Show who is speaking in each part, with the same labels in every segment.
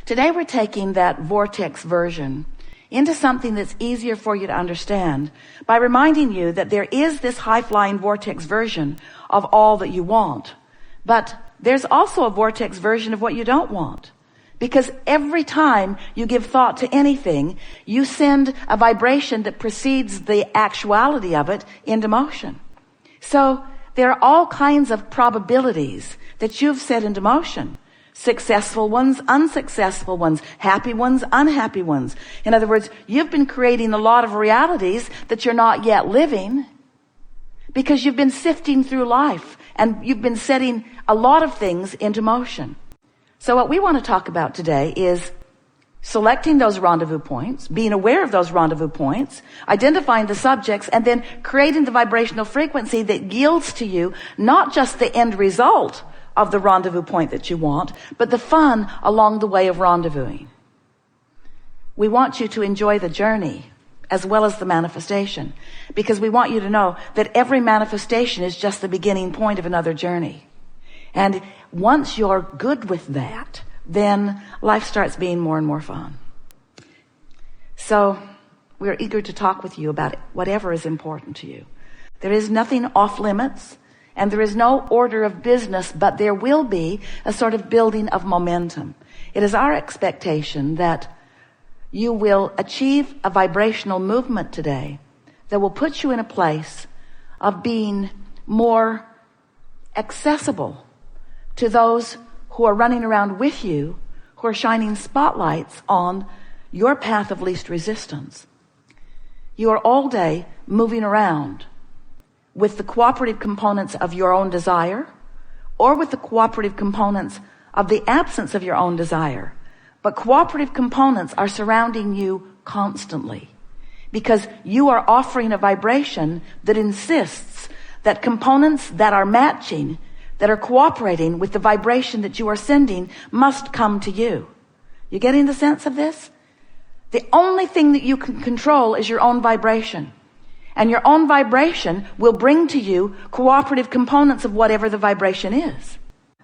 Speaker 1: Today we're taking that vortex version into something that's easier for you to understand by reminding you that there is this high-flying vortex version of all that you want. But there's also a vortex version of what you don't want. Because every time you give thought to anything, you send a vibration that precedes the actuality of it into motion. So there are all kinds of probabilities that you've set into motion. Successful ones, unsuccessful ones, happy ones, unhappy ones. In other words, you've been creating a lot of realities that you're not yet living because you've been sifting through life and you've been setting a lot of things into motion. So what we want to talk about today is selecting those rendezvous points, being aware of those rendezvous points, identifying the subjects, and then creating the vibrational frequency that yields to you not just the end result of the rendezvous point that you want, but the fun along the way of rendezvousing. We want you to enjoy the journey as well as the manifestation, because we want you to know that every manifestation is just the beginning point of another journey. And once you're good with that, then life starts being more and more fun. So we're eager to talk with you about whatever is important to you. There is nothing off limits, and there is no order of business, but there will be a sort of building of momentum. It is our expectation that you will achieve a vibrational movement today that will put you in a place of being more accessible to those who are running around with you, who are shining spotlights on your path of least resistance. You are all day moving around with the cooperative components of your own desire or with the cooperative components of the absence of your own desire. But cooperative components are surrounding you constantly because you are offering a vibration that insists that components that are matching, that are cooperating with the vibration that you are sending, must come to you. You getting the sense of this? The only thing that you can control is your own vibration. And your own vibration will bring to you cooperative components of whatever the vibration is.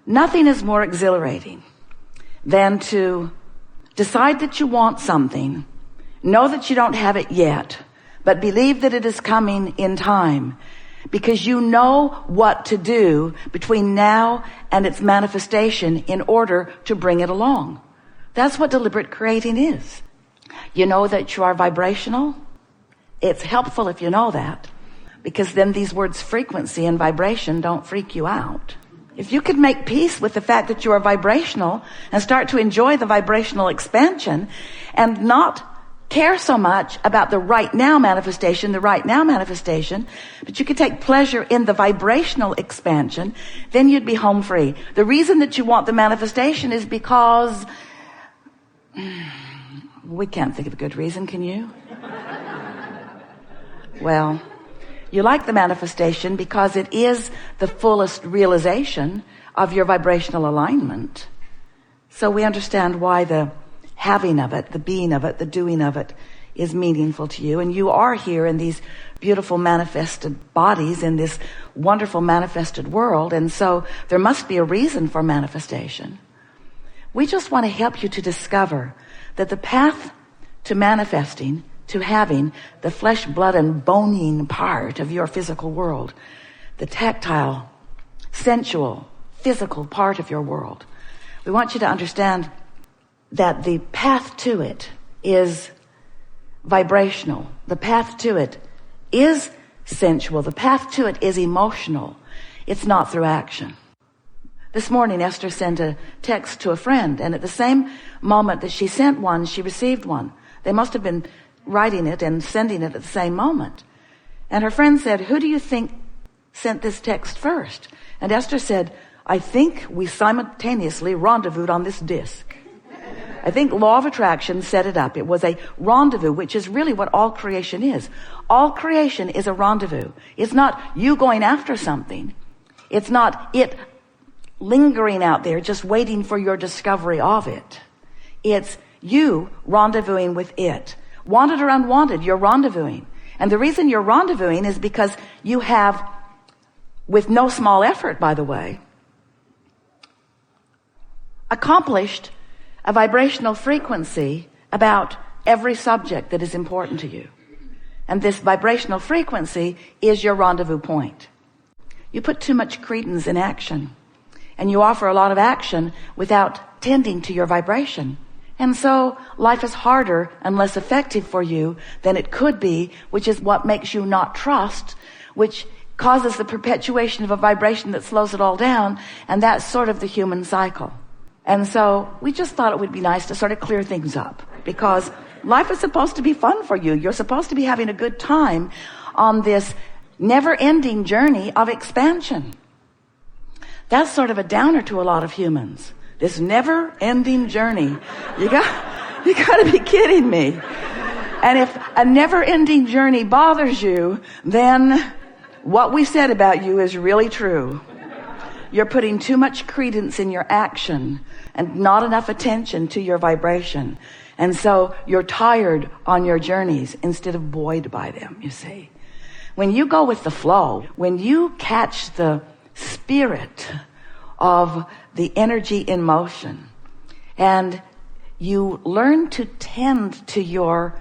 Speaker 1: Nothing is more exhilarating than to decide that you want something, know that you don't have it yet, but believe that it is coming in time, because you know what to do between now and its manifestation in order to bring it along. That's what deliberate creating is. You know that you are vibrational. It's helpful if you know that, because then these words frequency and vibration don't freak you out. If you could make peace with the fact that you are vibrational and start to enjoy the vibrational expansion and not care so much about the right now manifestation, but you could take pleasure in the vibrational expansion, then you'd be home free. The reason that you want the manifestation is because we can't think of a good reason, can you? Well, you like the manifestation because it is the fullest realization of your vibrational alignment. So we understand why the having of it, the being of it, the doing of it is meaningful to you. And you are here in these beautiful manifested bodies in this wonderful manifested world. And so there must be a reason for manifestation. We just want to help you to discover that the path to manifesting, to having the flesh, blood, and boning part of your physical world, the tactile, sensual, physical part of your world, we want you to understand that the path to it is vibrational. The path to it is sensual. The path to it is emotional. It's not through action. This morning, Esther sent a text to a friend, and at the same moment that she sent one, she received one. They must have been writing it and sending it at the same moment. And her friend said, "Who do you think sent this text first?" And Esther said, "I think we simultaneously rendezvoused on this disc." I think law of attraction set it up. It was a rendezvous, which is really what all creation is. All creation is a rendezvous. It's not you going after something. It's not it lingering out there just waiting for your discovery of it. It's you rendezvousing with it. Wanted or unwanted, you're rendezvousing. And the reason you're rendezvousing is because you have, with no small effort, by the way, accomplished a vibrational frequency about every subject that is important to you. And this vibrational frequency is your rendezvous point. You put too much credence in action, and you offer a lot of action without tending to your vibration. And so life is harder and less effective for you than it could be, which is what makes you not trust, which causes the perpetuation of a vibration that slows it all down. And that's sort of the human cycle. And so we just thought it would be nice to sort of clear things up, because life is supposed to be fun for you. You're supposed to be having a good time on this never-ending journey of expansion. That's sort of a downer to a lot of humans. This never-ending journey. You got to be kidding me. And if a never-ending journey bothers you, then what we said about you is really true. You're putting too much credence in your action and not enough attention to your vibration. And so you're tired on your journeys instead of buoyed by them, you see. When you go with the flow, when you catch the spirit of the energy in motion, and you learn to tend to your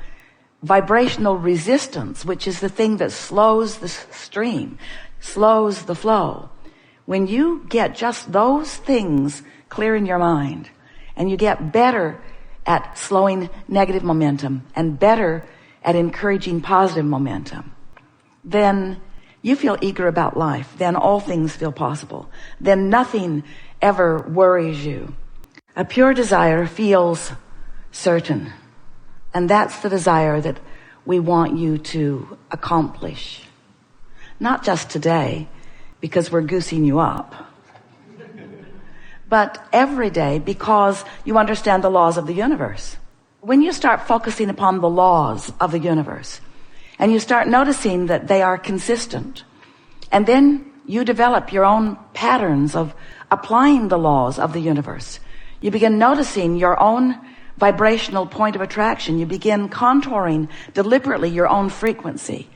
Speaker 1: vibrational resistance, which is the thing that slows the stream, slows the flow. When you get just those things clear in your mind, and you get better at slowing negative momentum and better at encouraging positive momentum, then you feel eager about life. Then all things feel possible. Then nothing ever worries you. A pure desire feels certain. And that's the desire that we want you to accomplish. Not just today, because we're goosing you up, but every day, because you understand the laws of the universe. When you start focusing upon the laws of the universe, and you start noticing that they are consistent, and then you develop your own patterns of applying the laws of the universe, you begin noticing your own vibrational point of attraction. You begin contouring deliberately your own frequency.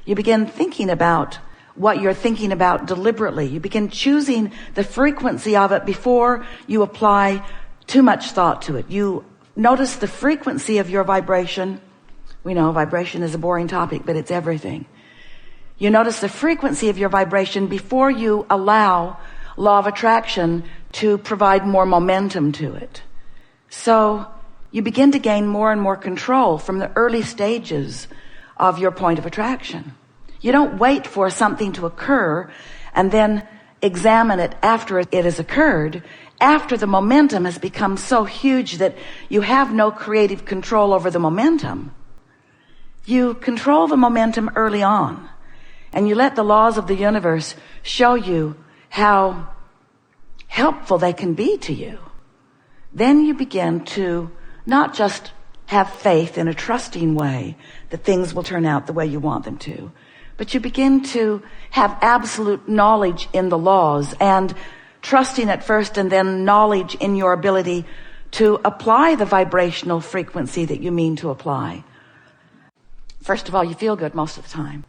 Speaker 1: You begin thinking about what you're thinking about deliberately. You begin choosing the frequency of it before you apply too much thought to it. You notice the frequency of your vibration. We know vibration is a boring topic, but it's everything. You notice the frequency of your vibration before you allow law of attraction to provide more momentum to it. So you begin to gain more and more control from the early stages of your point of attraction. You don't wait for something to occur and then examine it after it has occurred, after the momentum has become so huge that you have no creative control over the momentum. You control the momentum early on, and you let the laws of the universe show you how helpful they can be to you. Then you begin to not just have faith in a trusting way that things will turn out the way you want them to, but you begin to have absolute knowledge in the laws, and trusting at first and then knowledge in your ability to apply the vibrational frequency that you mean to apply. First of all, you feel good most of the time.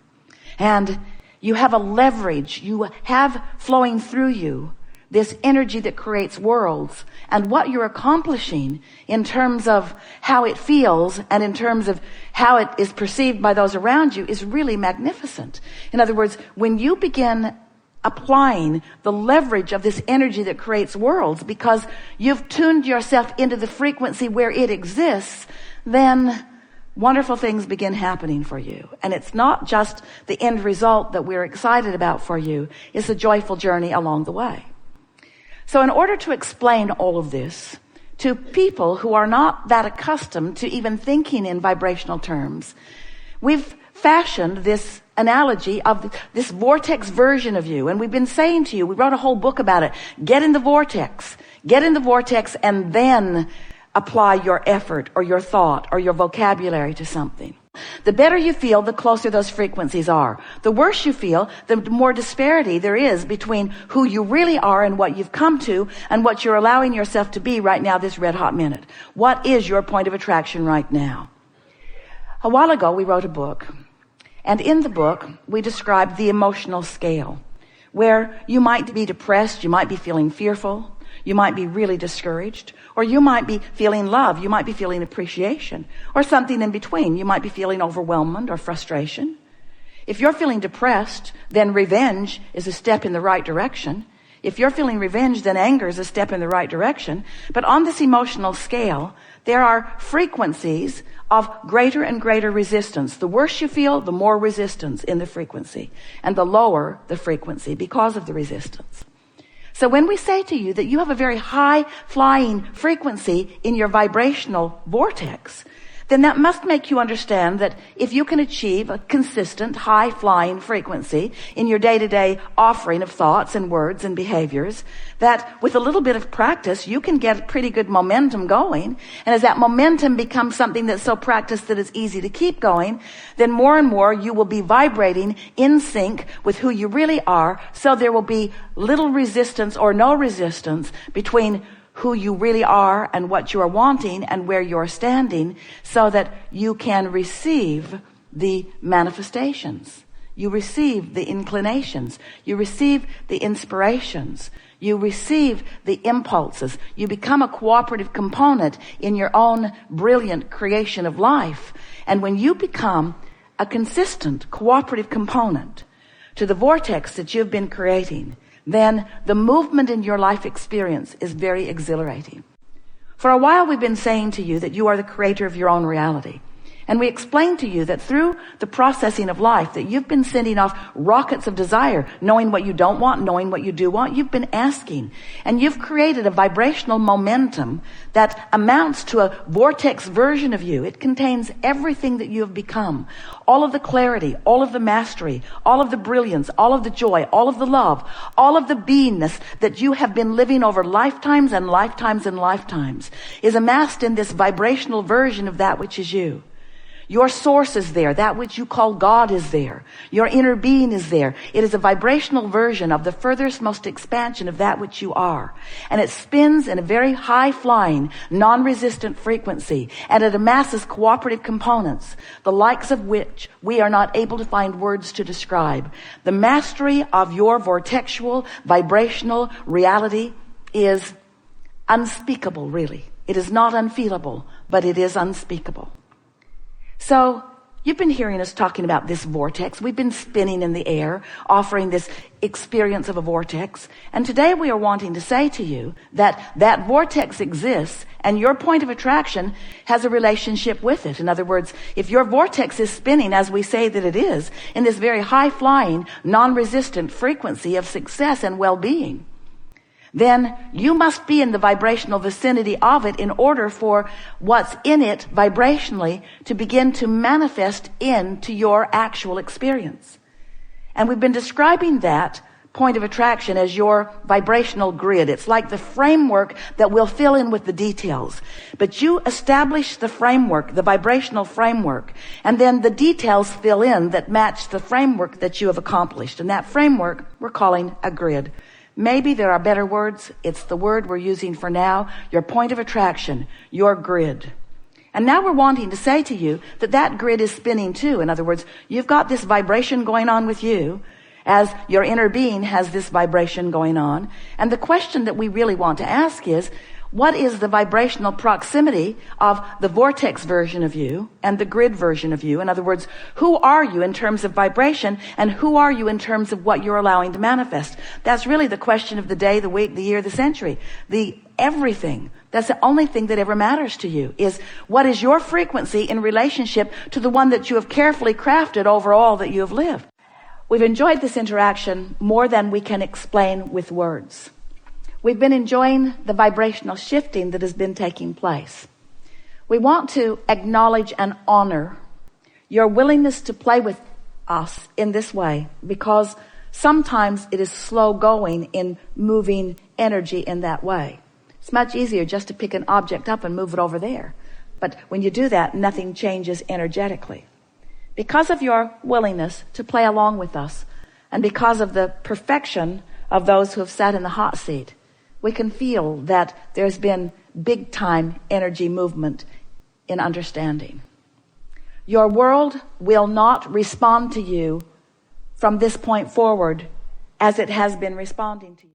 Speaker 1: And you have a leverage. You have flowing through you this energy that creates worlds. And what you're accomplishing in terms of how it feels and in terms of how it is perceived by those around you is really magnificent. In other words, when you begin applying the leverage of this energy that creates worlds because you've tuned yourself into the frequency where it exists, then wonderful things begin happening for you. And it's not just the end result that we're excited about for you. It's a joyful journey along the way. So in order to explain all of this to people who are not that accustomed to even thinking in vibrational terms, we've fashioned this analogy of this vortex version of you. And we've been saying to you, we wrote a whole book about it. Get in the vortex, and then apply your effort or your thought or your vocabulary to something. The better you feel, the closer those frequencies are. The worse you feel, the more disparity there is between who you really are and what you've come to and what you're allowing yourself to be right now, this red hot minute. What is your point of attraction right now? A while ago, we wrote a book. And in the book, we described the emotional scale, where you might be depressed, you might be feeling fearful, You might be really discouraged, or you might be feeling love. You might be feeling appreciation, or something in between. You might be feeling overwhelmment or frustration. If you're feeling depressed, then revenge is a step in the right direction. If you're feeling revenge, then anger is a step in the right direction. But on this emotional scale, there are frequencies of greater and greater resistance. The worse you feel, the more resistance in the frequency, and the lower the frequency because of the resistance. So when we say to you that you have a very high flying frequency in your vibrational vortex, then that must make you understand that if you can achieve a consistent high flying frequency in your day-to-day offering of thoughts and words and behaviors, that with a little bit of practice you can get pretty good momentum going. And as that momentum becomes something that's so practiced that it's easy to keep going, then more and more you will be vibrating in sync with who you really are. So there will be little resistance or no resistance between who you really are and what you are wanting and where you're standing, so that you can receive the manifestations. You receive the inclinations. You receive the inspirations. You receive the impulses. You become a cooperative component in your own brilliant creation of life. And when you become a consistent cooperative component to the vortex that you've been creating, then the movement in your life experience is very exhilarating. For a while we've been saying to you that you are the creator of your own reality. And we explained to you that through the processing of life that you've been sending off rockets of desire, knowing what you don't want, knowing what you do want. You've been asking, and you've created a vibrational momentum that amounts to a vortex version of you. It contains everything that you have become. All of the clarity, all of the mastery, all of the brilliance, all of the joy, all of the love, all of the beingness that you have been living over lifetimes and lifetimes and lifetimes is amassed in this vibrational version of that which is you. Your source is there. That which you call God is there. Your inner being is there. It is a vibrational version of the furthest, most expansion of that which you are. And it spins in a very high-flying, non-resistant frequency. And it amasses cooperative components, the likes of which we are not able to find words to describe. The mastery of your vortexual, vibrational reality is unspeakable, really. It is not unfeelable, but it is unspeakable. So you've been hearing us talking about this vortex. We've been spinning in the air, offering this experience of a vortex. And today we are wanting to say to you that that vortex exists and your point of attraction has a relationship with it. In other words, if your vortex is spinning as we say that it is, in this very high-flying, non-resistant frequency of success and well-being, then you must be in the vibrational vicinity of it in order for what's in it vibrationally to begin to manifest into your actual experience. And we've been describing that point of attraction as your vibrational grid. It's like the framework that will fill in with the details. But you establish the framework, the vibrational framework, and then the details fill in that match the framework that you have accomplished. And that framework we're calling a grid. Maybe there are better words. It's the word we're using for now. Your point of attraction, your grid. And now we're wanting to say to you that that grid is spinning too. In other words, you've got this vibration going on with you as your inner being has this vibration going on. And the question that we really want to ask is, what is the vibrational proximity of the vortex version of you and the grid version of you? In other words, who are you in terms of vibration, and who are you in terms of what you're allowing to manifest? That's really the question of the day, the week, the year, the century, the everything. That's the only thing that ever matters to you, is what is your frequency in relationship to the one that you have carefully crafted over all that you have lived. We've enjoyed this interaction more than we can explain with words. We've been enjoying the vibrational shifting that has been taking place. We want to acknowledge and honor your willingness to play with us in this way, because sometimes it is slow going in moving energy in that way. It's much easier just to pick an object up and move it over there. But when you do that, nothing changes energetically. Because of your willingness to play along with us, and because of the perfection of those who have sat in the hot seat, we can feel that there's been big time energy movement in understanding. Your world will not respond to you from this point forward as it has been responding to you.